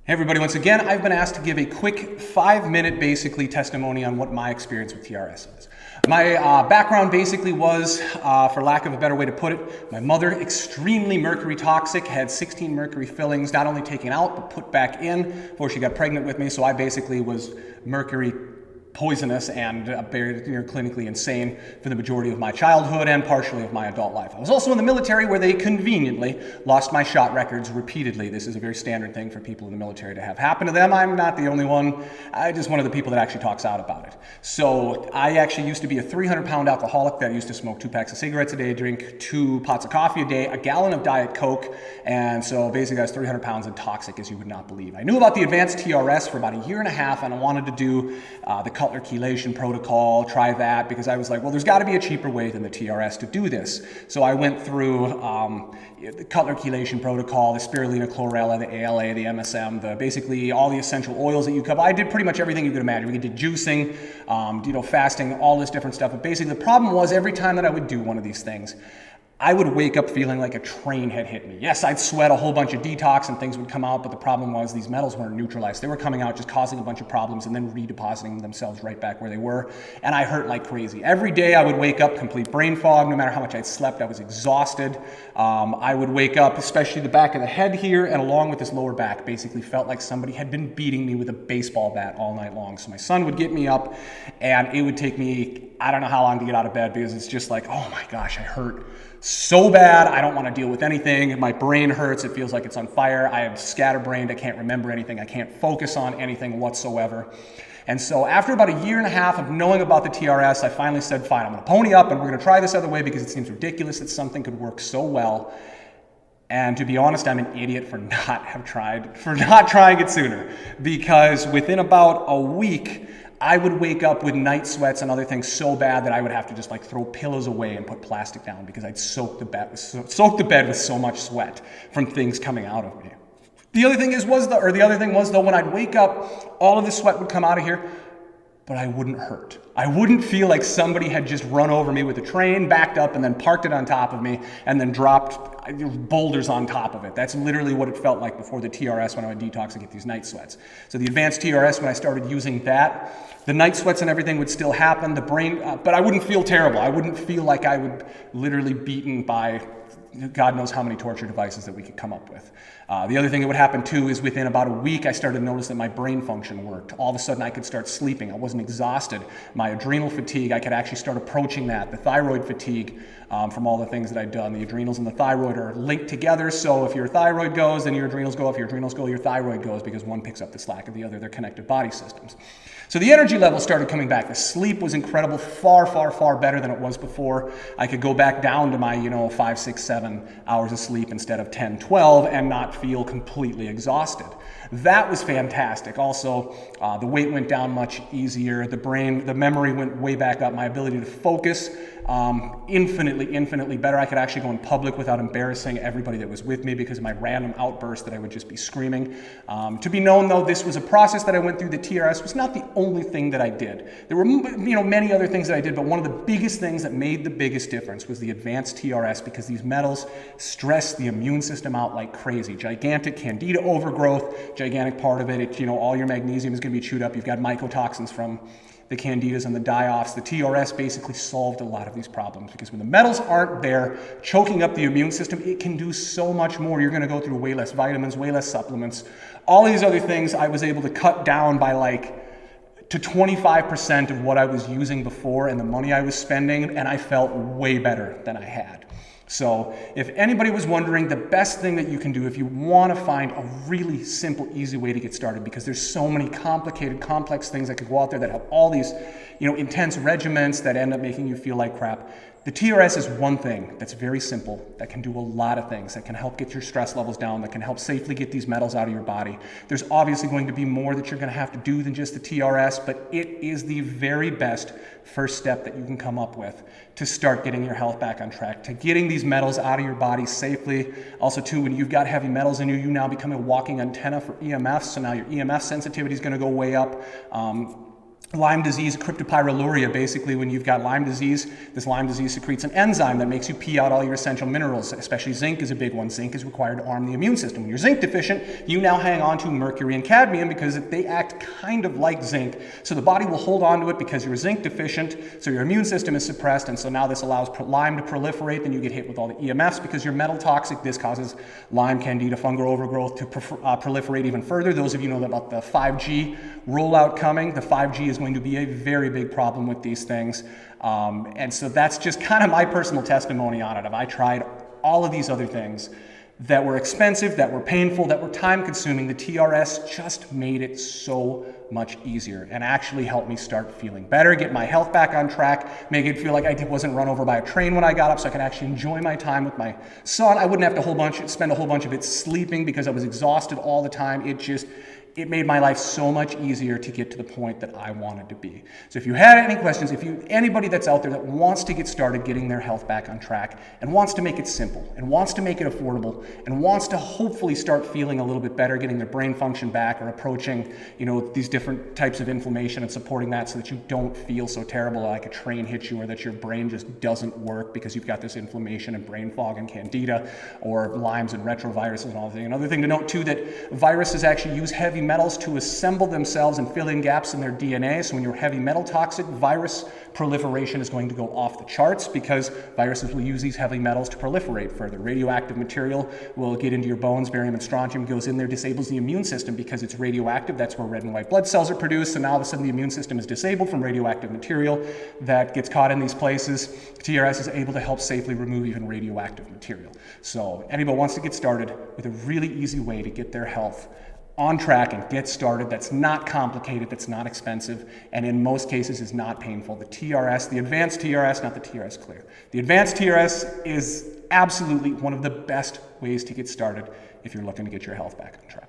Hey everybody, once again, I've been asked to give a quick 5-minute basically testimony on what my experience with TRS is. My background basically was, for lack of a better way to put it, my mother, extremely mercury toxic, had 16 mercury fillings, not only taken out, but put back in before she got pregnant with me. So I basically was mercury poisonous and clinically insane for the majority of my childhood and partially of my adult life. I was also in the military where they conveniently lost my shot records repeatedly. This is a very standard thing for people in the military to have happen to them. I'm not the only one. I'm just one of the people that actually talks out about it. So I actually used to be a 300-pound alcoholic that used to smoke 2 packs of cigarettes a day, drink 2 pots of coffee a day, a gallon of Diet Coke, and so basically I was 300 pounds and toxic as you would not believe. I knew about the Advanced TRS for about a year and a half, and I wanted to do the Cutler chelation protocol, try that, because I was like, well, there's got to be a cheaper way than the TRS to do this. So I went through the Cutler chelation protocol, the spirulina, chlorella, the ALA, the MSM, basically all the essential oils that you cover. I did pretty much everything you could imagine. We did juicing, fasting, all this different stuff. But basically the problem was every time that I would do one of these things, I would wake up feeling like a train had hit me. Yes, I'd sweat a whole bunch of detox and things would come out, but the problem was these metals weren't neutralized. They were coming out just causing a bunch of problems and then redepositing themselves right back where they were. And I hurt like crazy. Every day I would wake up complete brain fog. No matter how much I'd slept, I was exhausted. I would wake up, especially the back of the head here and along with this lower back, basically felt like somebody had been beating me with a baseball bat all night long. So my son would get me up and it would take me, I don't know how long to get out of bed because it's just like, oh my gosh, I hurt so bad. I don't want to deal with anything. My brain hurts. It feels like it's on fire. I am scatterbrained. I can't remember anything. I can't focus on anything whatsoever. And so after about a year and a half of knowing about the TRS, I finally said, fine, I'm going to pony up and we're going to try this other way because it seems ridiculous that something could work so well. And to be honest, I'm an idiot for not trying it sooner, because within about a week, I would wake up with night sweats and other things so bad that I would have to just like throw pillows away and put plastic down because I'd soak the bed with so much sweat from things coming out of me. The other thing was though, when I'd wake up, all of the sweat would come out of here, but I wouldn't hurt. I wouldn't feel like somebody had just run over me with a train, backed up, and then parked it on top of me, and then dropped boulders on top of it. That's literally what it felt like before the TRS when I would detox and get these night sweats. So the Advanced TRS, when I started using that, the night sweats and everything would still happen, but I wouldn't feel terrible. I wouldn't feel like I would literally beaten by God knows how many torture devices that we could come up with. The other thing that would happen too is within about a week, I started to notice that my brain function worked. All of a sudden I could start sleeping. I wasn't exhausted. My adrenal fatigue, I could actually start approaching that. The thyroid fatigue from all the things that I'd done. The adrenals and the thyroid are linked together. So if your thyroid goes, then your adrenals go. If your adrenals go, your thyroid goes, because one picks up the slack of the other. They're connected body systems. So the energy level started coming back. The sleep was incredible, far, far, far better than it was before. I could go back down to my, 5, 6, 7 hours of sleep instead of 10, 12 and not feel completely exhausted. That was fantastic. Also, the weight went down much easier. The memory went way back up. My ability to focus, infinitely better. I could actually go in public without embarrassing everybody that was with me because of my random outburst that I would just be screaming. To be known though, this was a process that I went through. The TRS was not the only thing that I did. There were, many other things that I did, but one of the biggest things that made the biggest difference was the Advanced TRS, because these metals stress the immune system out like crazy. Gigantic candida overgrowth, gigantic part of it. All your magnesium is going to be chewed up. You've got mycotoxins from the candidas and the die-offs. The TRS basically solved a lot of these problems, because when the metals aren't there choking up the immune system, it can do so much more. You're going to go through way less vitamins, way less supplements. All these other things I was able to cut down by to 25% of what I was using before and the money I was spending, and I felt way better than I had. So if anybody was wondering, the best thing that you can do if you want to find a really simple, easy way to get started, because there's so many complicated, complex things that could go out there that have all these, intense regimens that end up making you feel like crap. The TRS is one thing that's very simple, that can do a lot of things, that can help get your stress levels down, that can help safely get these metals out of your body. There's obviously going to be more that you're going to have to do than just the TRS, but it is the very best first step that you can come up with to start getting your health back on track, to getting these metals out of your body safely. Also too, when you've got heavy metals in you, you now become a walking antenna for EMFs, so now your EMF sensitivity is going to go way up. Lyme disease, cryptopyrroluria. Basically, when you've got Lyme disease, this Lyme disease secretes an enzyme that makes you pee out all your essential minerals, especially zinc is a big one. Zinc is required to arm the immune system. When you're zinc deficient, you now hang on to mercury and cadmium because they act kind of like zinc. So the body will hold on to it because you're zinc deficient, so your immune system is suppressed, and so now this allows Lyme to proliferate. Then you get hit with all the EMFs because you're metal toxic. This causes Lyme, Candida, fungal overgrowth to proliferate even further. Those of you know about the 5G rollout coming. The 5G is going to be a very big problem with these things. And so that's just kind of my personal testimony on it. I tried all of these other things that were expensive, that were painful, that were time consuming. The TRS just made it so much easier and actually helped me start feeling better, get my health back on track, make it feel like I wasn't run over by a train when I got up, so I could actually enjoy my time with my son. I wouldn't have to spend a whole bunch of it sleeping because I was exhausted all the time. It made my life so much easier to get to the point that I wanted to be. So if you had any questions, anybody that's out there that wants to get started getting their health back on track and wants to make it simple and wants to make it affordable and wants to hopefully start feeling a little bit better, getting their brain function back or approaching, these different types of inflammation and supporting that so that you don't feel so terrible like a train hits you or that your brain just doesn't work because you've got this inflammation and brain fog and candida or Lyme's and retroviruses and all that. Another thing to note too, that viruses actually use heavy metals to assemble themselves and fill in gaps in their DNA. So when you're heavy metal toxic, virus proliferation is going to go off the charts because viruses will use these heavy metals to proliferate further. Radioactive material will get into your bones. Barium and strontium goes in there, disables the immune system because it's radioactive. That's where red and white blood cells are produced. So now all of a sudden the immune system is disabled from radioactive material that gets caught in these places. TRS is able to help safely remove even radioactive material. So anybody wants to get started with a really easy way to get their health on track and get started, that's not complicated, that's not expensive, and in most cases is not painful. The TRS, the Advanced TRS, not the TRS Clear. The Advanced TRS is absolutely one of the best ways to get started if you're looking to get your health back on track.